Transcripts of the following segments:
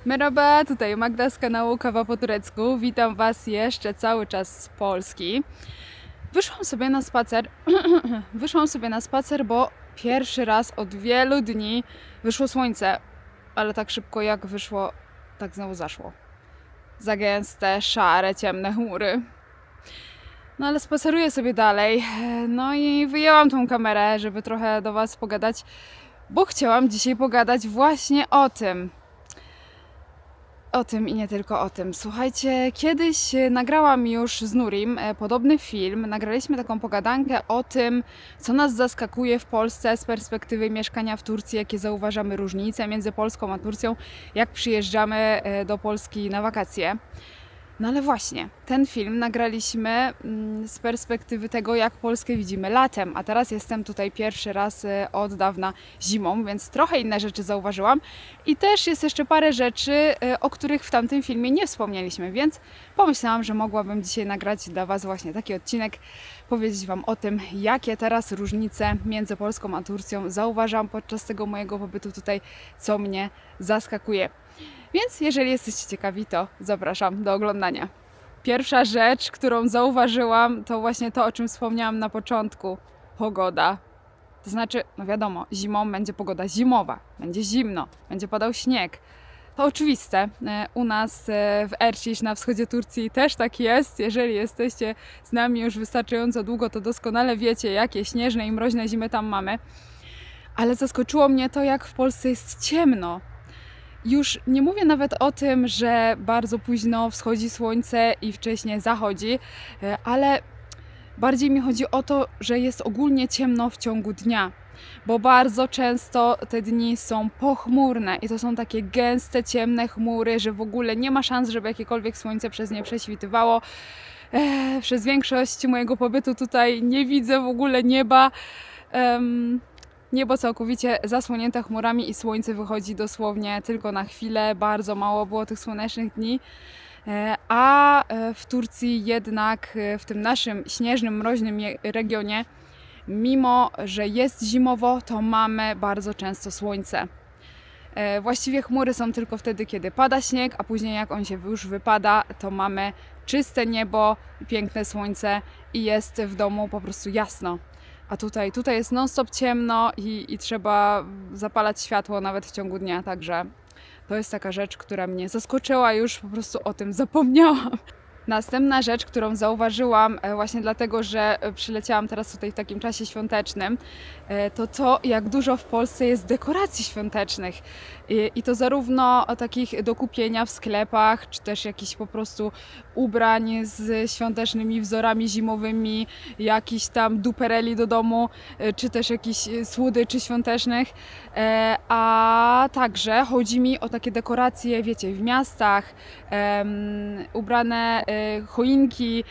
Merhaba, tutaj Magda z kanału Kawa po turecku. Witam Was jeszcze cały czas z Polski. Wyszłam sobie na spacer. Wyszłam sobie na spacer, bo pierwszy raz od wielu dni wyszło słońce, ale tak szybko jak wyszło, tak znowu zaszło. Za gęste, szare, ciemne chmury. No ale spaceruję sobie dalej. No i wyjęłam tą kamerę, żeby trochę do Was pogadać, bo chciałam dzisiaj pogadać właśnie o tym. O tym i nie tylko o tym. Słuchajcie, kiedyś nagrałam już z Nurim podobny film. Nagraliśmy taką pogadankę o tym, co nas zaskakuje w Polsce z perspektywy mieszkania w Turcji, jakie zauważamy różnice między Polską a Turcją, jak przyjeżdżamy do Polski na wakacje. No ale właśnie, ten film nagraliśmy z perspektywy tego, jak Polskę widzimy latem, a teraz jestem tutaj pierwszy raz od dawna zimą, więc trochę inne rzeczy zauważyłam i też jest jeszcze parę rzeczy, o których w tamtym filmie nie wspomnieliśmy, więc pomyślałam, że mogłabym dzisiaj nagrać dla Was właśnie taki odcinek, powiedzieć Wam o tym, jakie teraz różnice między Polską a Turcją zauważam podczas tego mojego pobytu tutaj, co mnie zaskakuje. Więc jeżeli jesteście ciekawi, to zapraszam do oglądania. Pierwsza rzecz, którą zauważyłam, to właśnie to, o czym wspomniałam na początku. Pogoda. To znaczy, no wiadomo, zimą będzie pogoda zimowa, będzie zimno, będzie padał śnieg. To oczywiste. U nas w Erciş na wschodzie Turcji też tak jest. Jeżeli jesteście z nami już wystarczająco długo, to doskonale wiecie, jakie śnieżne i mroźne zimy tam mamy. Ale zaskoczyło mnie to, jak w Polsce jest ciemno. Już nie mówię nawet o tym, że bardzo późno wschodzi słońce i wcześnie zachodzi, ale bardziej mi chodzi o to, że jest ogólnie ciemno w ciągu dnia, bo bardzo często te dni są pochmurne i to są takie gęste, ciemne chmury, że w ogóle nie ma szans, żeby jakiekolwiek słońce przez nie prześwitywało. Przez większość mojego pobytu tutaj nie widzę w ogóle nieba. Niebo całkowicie zasłonięte chmurami i słońce wychodzi dosłownie tylko na chwilę. Bardzo mało było tych słonecznych dni. A w Turcji jednak, w tym naszym śnieżnym, mroźnym regionie, mimo że jest zimowo, to mamy bardzo często słońce. Właściwie chmury są tylko wtedy, kiedy pada śnieg, a później jak on się już wypada, to mamy czyste niebo, piękne słońce i jest w domu po prostu jasno. A tutaj jest non-stop ciemno i trzeba zapalać światło nawet w ciągu dnia, także to jest taka rzecz, która mnie zaskoczyła, już po prostu o tym zapomniałam. Następna rzecz, którą zauważyłam właśnie dlatego, że przyleciałam teraz tutaj w takim czasie świątecznym, to jak dużo w Polsce jest dekoracji świątecznych. I to zarówno takich do kupienia w sklepach, czy też jakichś po prostu ubrań z świątecznymi wzorami zimowymi, jakiś tam dupereli do domu, czy też jakichś słodyczy świątecznych. A także chodzi mi o takie dekoracje, wiecie, w miastach, ubrane choinki,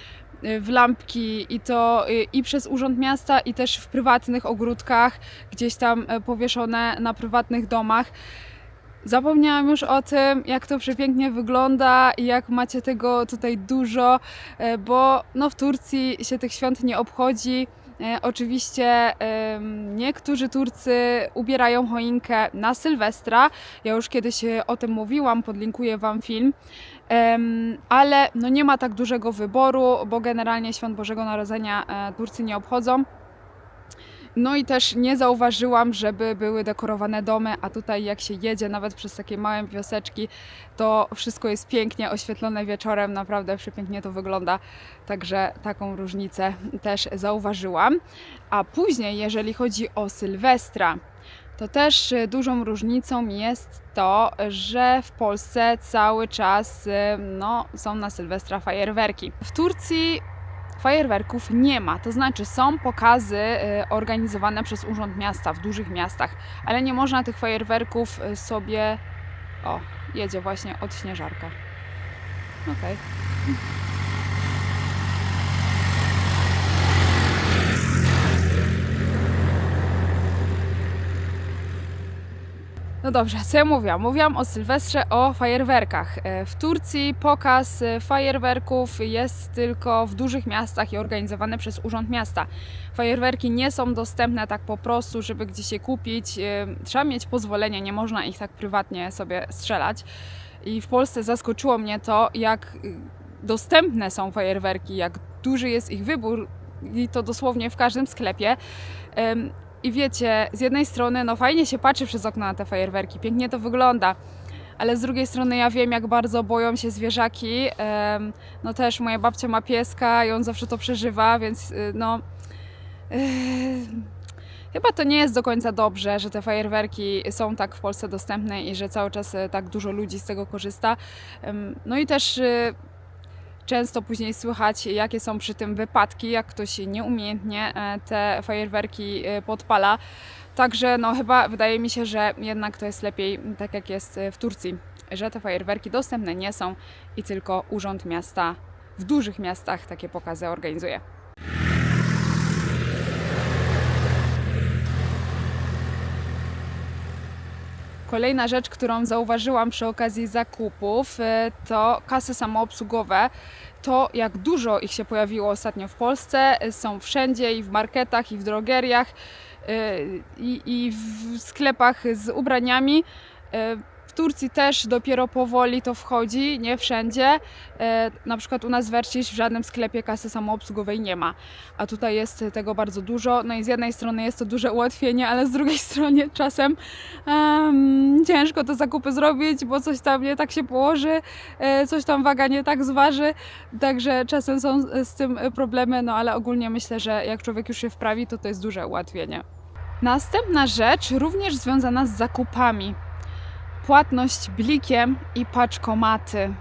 w lampki i to i przez Urząd Miasta, i też w prywatnych ogródkach, gdzieś tam powieszone na prywatnych domach. Zapomniałam już o tym, jak to przepięknie wygląda i jak macie tego tutaj dużo, bo no w Turcji się tych świąt nie obchodzi. Oczywiście niektórzy Turcy ubierają choinkę na Sylwestra. Ja już kiedyś o tym mówiłam, podlinkuję Wam film. Ale no nie ma tak dużego wyboru, bo generalnie świąt Bożego Narodzenia Turcy nie obchodzą. No i też nie zauważyłam, żeby były dekorowane domy, a tutaj jak się jedzie nawet przez takie małe wioseczki, to wszystko jest pięknie oświetlone wieczorem, naprawdę przepięknie to wygląda, także taką różnicę też zauważyłam. A później, jeżeli chodzi o Sylwestra, to też dużą różnicą jest to, że w Polsce cały czas są na Sylwestra fajerwerki. W Turcji fajerwerków nie ma, to znaczy są pokazy organizowane przez Urząd Miasta w dużych miastach, ale nie można tych fajerwerków sobie... O, jedzie właśnie odśnieżarka. Okej. No dobrze, co ja mówiłam? Mówiłam o Sylwestrze, o fajerwerkach. W Turcji pokaz fajerwerków jest tylko w dużych miastach i organizowany przez Urząd Miasta. Fajerwerki nie są dostępne tak po prostu, żeby gdzieś je kupić. Trzeba mieć pozwolenie, nie można ich tak prywatnie sobie strzelać. I w Polsce zaskoczyło mnie to, jak dostępne są fajerwerki, jak duży jest ich wybór i to dosłownie w każdym sklepie. I wiecie, z jednej strony no fajnie się patrzy przez okno na te fajerwerki, pięknie to wygląda, ale z drugiej strony ja wiem, jak bardzo boją się zwierzaki. No też moja babcia ma pieska i on zawsze to przeżywa, więc chyba to nie jest do końca dobrze, że te fajerwerki są tak w Polsce dostępne i że cały czas tak dużo ludzi z tego korzysta. No i też często później słychać, jakie są przy tym wypadki, jak ktoś nieumiejętnie te fajerwerki podpala. Także no chyba wydaje mi się, że jednak to jest lepiej tak jak jest w Turcji, że te fajerwerki dostępne nie są i tylko Urząd Miasta w dużych miastach takie pokazy organizuje. Kolejna rzecz, którą zauważyłam przy okazji zakupów, to kasy samoobsługowe. To, jak dużo ich się pojawiło ostatnio w Polsce, są wszędzie i w marketach, i w drogeriach, i w sklepach z ubraniami. W Turcji też dopiero powoli to wchodzi, nie wszędzie. Na przykład u nas w Ercisz w żadnym sklepie kasy samoobsługowej nie ma, a tutaj jest tego bardzo dużo. No i z jednej strony jest to duże ułatwienie, ale z drugiej strony czasem ciężko te zakupy zrobić, bo coś tam nie tak się położy, coś tam waga nie tak zważy, także czasem są z tym problemy, no ale ogólnie myślę, że jak człowiek już się wprawi, to jest duże ułatwienie. Następna rzecz, również związana z zakupami. Płatność blikiem i paczkomaty.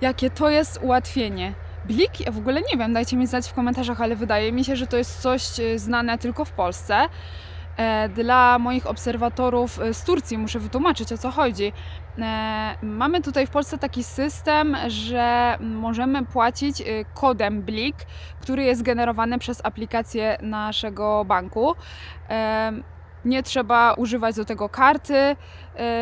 Jakie to jest ułatwienie. Blik, ja w ogóle nie wiem, dajcie mi znać w komentarzach, ale wydaje mi się, że to jest coś znane tylko w Polsce. Dla moich obserwatorów z Turcji muszę wytłumaczyć, o co chodzi. Mamy tutaj w Polsce taki system, że możemy płacić kodem Blik, który jest generowany przez aplikację naszego banku. Nie trzeba używać do tego karty,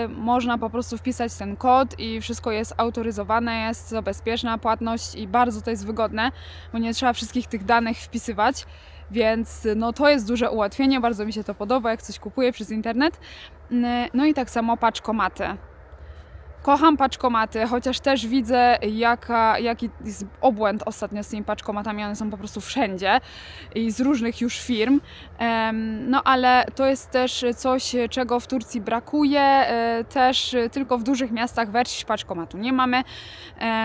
można po prostu wpisać ten kod i wszystko jest autoryzowane, jest to bezpieczna płatność i bardzo to jest wygodne, bo nie trzeba wszystkich tych danych wpisywać, więc no to jest duże ułatwienie, bardzo mi się to podoba, jak coś kupuję przez internet. No i tak samo paczkomaty. Kocham paczkomaty, chociaż też widzę, jaki jest obłęd ostatnio z tymi paczkomatami. One są po prostu wszędzie i z różnych już firm. No ale to jest też coś, czego w Turcji brakuje. Też tylko w dużych miastach w Ercisz paczkomatu nie mamy.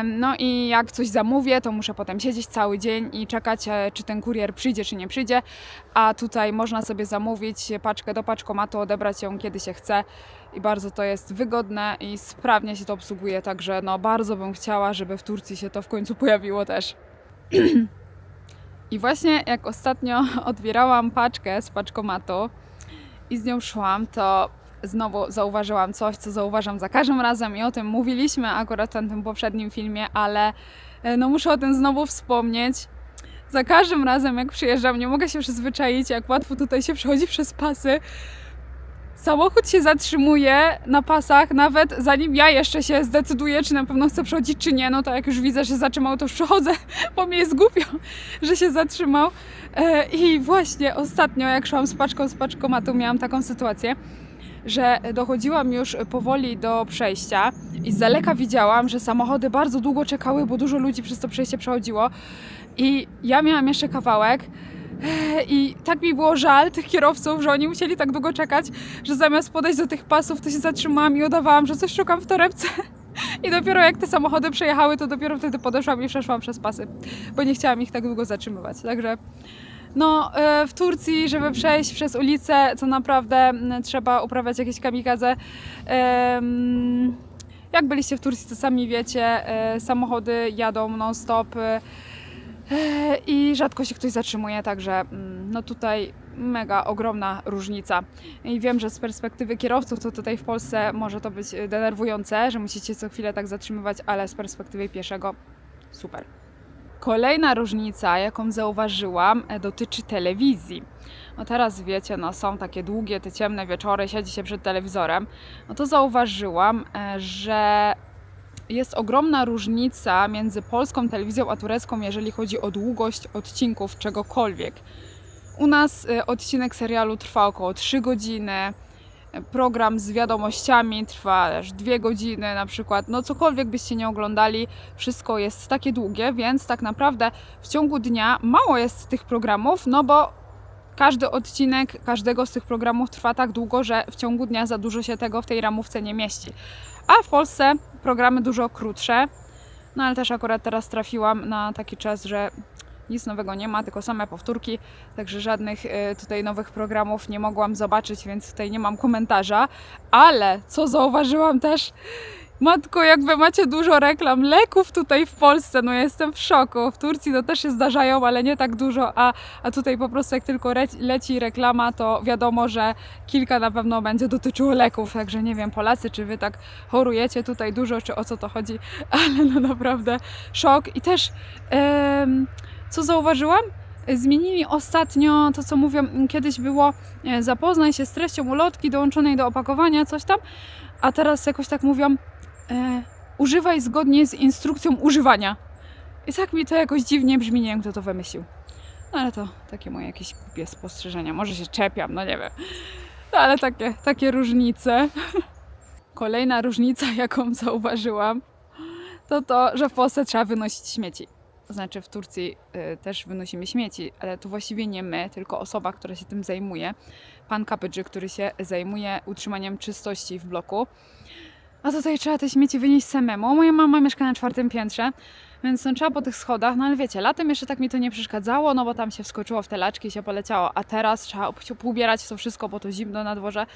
No i jak coś zamówię, to muszę potem siedzieć cały dzień i czekać, czy ten kurier przyjdzie, czy nie przyjdzie. A tutaj można sobie zamówić paczkę do paczkomatu, odebrać ją kiedy się chce. I bardzo to jest wygodne i sprawnie się to obsługuje, także no bardzo bym chciała, żeby w Turcji się to w końcu pojawiło też. I właśnie jak ostatnio odbierałam paczkę z paczkomatu i z nią szłam, to znowu zauważyłam coś, co zauważam za każdym razem i o tym mówiliśmy akurat w tym poprzednim filmie, ale no muszę o tym znowu wspomnieć. Za każdym razem jak przyjeżdżam, nie mogę się przyzwyczaić, jak łatwo tutaj się przechodzi przez pasy. Samochód się zatrzymuje na pasach, nawet zanim ja jeszcze się zdecyduję, czy na pewno chcę przechodzić, czy nie. No to jak już widzę, że zatrzymał, to już przechodzę, bo mi jest głupio, że się zatrzymał. I właśnie ostatnio, jak szłam z paczką z paczkomatu, miałam taką sytuację, że dochodziłam już powoli do przejścia i z daleka widziałam, że samochody bardzo długo czekały, bo dużo ludzi przez to przejście przechodziło. I ja miałam jeszcze kawałek. I tak mi było żal tych kierowców, że oni musieli tak długo czekać, że zamiast podejść do tych pasów, to się zatrzymałam i udawałam, że coś szukam w torebce. I dopiero jak te samochody przejechały, to dopiero wtedy podeszłam i przeszłam przez pasy, bo nie chciałam ich tak długo zatrzymywać. Także no, w Turcji, żeby przejść przez ulicę, to naprawdę trzeba uprawiać jakieś kamikadze. Jak byliście w Turcji, to sami wiecie, samochody jadą non-stop i rzadko się ktoś zatrzymuje, także no tutaj mega ogromna różnica. I wiem, że z perspektywy kierowców to tutaj w Polsce może to być denerwujące, że musicie co chwilę tak zatrzymywać, ale z perspektywy pieszego super. Kolejna różnica, jaką zauważyłam, dotyczy telewizji. No teraz wiecie, no są takie długie, te ciemne wieczory, siedzi się przed telewizorem. No to zauważyłam, że jest ogromna różnica między polską telewizją a turecką, jeżeli chodzi o długość odcinków czegokolwiek. U nas odcinek serialu trwa około 3 godziny, program z wiadomościami trwa też 2 godziny na przykład. No cokolwiek byście nie oglądali, wszystko jest takie długie, więc tak naprawdę w ciągu dnia mało jest tych programów, no bo każdy odcinek każdego z tych programów trwa tak długo, że w ciągu dnia za dużo się tego w tej ramówce nie mieści. A w Polsce programy dużo krótsze, no ale też akurat teraz trafiłam na taki czas, że nic nowego nie ma, tylko same powtórki, także żadnych tutaj nowych programów nie mogłam zobaczyć, więc tutaj nie mam komentarza, ale co zauważyłam też, matko, jakby macie dużo reklam leków tutaj w Polsce, no ja jestem w szoku. W Turcji to też się zdarzają, ale nie tak dużo, a tutaj po prostu jak tylko leci reklama, to wiadomo, że kilka na pewno będzie dotyczyło leków, także nie wiem, Polacy, czy wy tak chorujecie tutaj dużo, czy o co to chodzi, ale no naprawdę szok. I też co zauważyłam? Zmienili ostatnio to, co mówią, kiedyś było zapoznaj się z treścią ulotki dołączonej do opakowania, coś tam, a teraz jakoś tak mówią używaj zgodnie z instrukcją używania. I tak mi to jakoś dziwnie brzmi, nie wiem kto to wymyślił. No ale to takie moje jakieś głupie spostrzeżenia, może się czepiam, no nie wiem. No ale takie różnice. Kolejna różnica, jaką zauważyłam, to, że w Polsce trzeba wynosić śmieci. Znaczy w Turcji też wynosimy śmieci, ale to właściwie nie my, tylko osoba, która się tym zajmuje. Pan kapydży, który się zajmuje utrzymaniem czystości w bloku. A tutaj trzeba te śmieci wynieść samemu. Moja mama mieszka na 4. piętrze, więc no, trzeba po tych schodach. No ale wiecie, latem jeszcze tak mi to nie przeszkadzało, no bo tam się wskoczyło w te laczki i się poleciało. A teraz trzeba poubierać to wszystko, bo to zimno na dworze.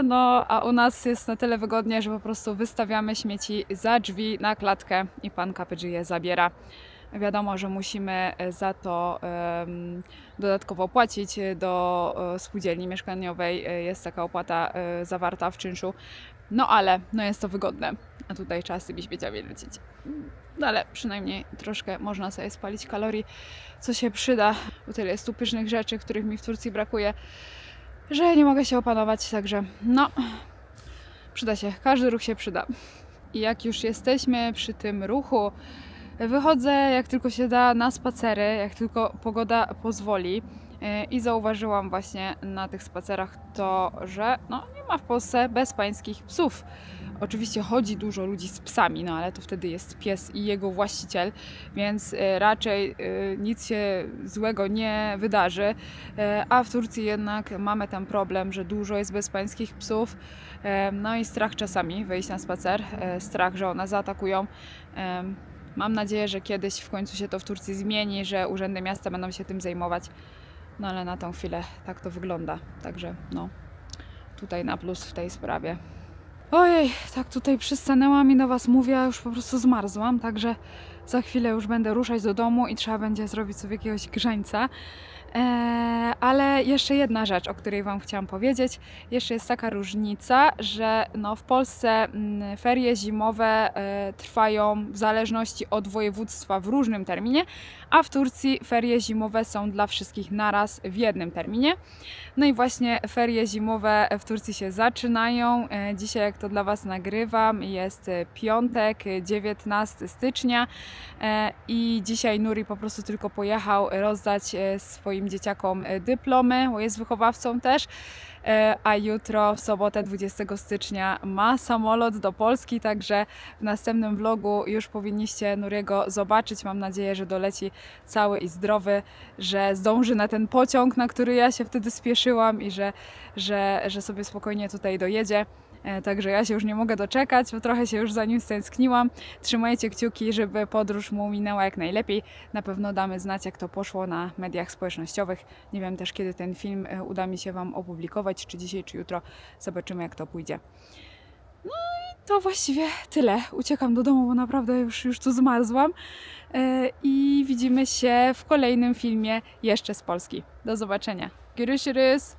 No, a u nas jest na tyle wygodnie, że po prostu wystawiamy śmieci za drzwi na klatkę i pan kapydży je zabiera. Wiadomo, że musimy za to dodatkowo płacić do spółdzielni mieszkaniowej. Jest taka opłata zawarta w czynszu. No ale no jest to wygodne. A tutaj trzeba z tymi śmieciami lecieć. No ale przynajmniej troszkę można sobie spalić kalorii, co się przyda. Bo tyle jest tu pysznych rzeczy, których mi w Turcji brakuje, że nie mogę się opanować. Także no, przyda się. Każdy ruch się przyda. I jak już jesteśmy przy tym ruchu, wychodzę jak tylko się da na spacery, jak tylko pogoda pozwoli i zauważyłam właśnie na tych spacerach to, że no, nie ma w Polsce bezpańskich psów. Oczywiście chodzi dużo ludzi z psami, no ale to wtedy jest pies i jego właściciel, więc raczej nic się złego nie wydarzy. A w Turcji jednak mamy ten problem, że dużo jest bezpańskich psów, no i strach czasami wyjść na spacer, strach, że one zaatakują. Mam nadzieję, że kiedyś w końcu się to w Turcji zmieni, że urzędy miasta będą się tym zajmować. No ale na tą chwilę tak to wygląda. Także no, tutaj na plus w tej sprawie. Ojej, tak tutaj przystanęłam i do Was mówię, już po prostu zmarzłam, także za chwilę już będę ruszać do domu i trzeba będzie zrobić sobie jakiegoś grzańca. Ale jeszcze jedna rzecz, o której Wam chciałam powiedzieć. Jeszcze jest taka różnica, że no w Polsce ferie zimowe trwają w zależności od województwa w różnym terminie, a w Turcji ferie zimowe są dla wszystkich naraz w jednym terminie. No i właśnie ferie zimowe w Turcji się zaczynają. Dzisiaj, jak to dla Was nagrywam, jest piątek, 19 stycznia i dzisiaj Nuri po prostu tylko pojechał rozdać swoim dzieciakom dyplomy, bo jest wychowawcą też. a jutro w sobotę 20 stycznia ma samolot do Polski, także w następnym vlogu już powinniście Nuriego zobaczyć. Mam nadzieję, że doleci cały i zdrowy, że zdąży na ten pociąg, na który ja się wtedy spieszyłam i że sobie spokojnie tutaj dojedzie. Także ja się już nie mogę doczekać, bo trochę się już za nim stęskniłam. Trzymajcie kciuki, żeby podróż mu minęła jak najlepiej. Na pewno damy znać, jak to poszło na mediach społecznościowych. Nie wiem też, kiedy ten film uda mi się Wam opublikować, czy dzisiaj, czy jutro. Zobaczymy, jak to pójdzie. No i to właściwie tyle. Uciekam do domu, bo naprawdę już tu zmarzłam. I widzimy się w kolejnym filmie jeszcze z Polski. Do zobaczenia. Görüşürüz.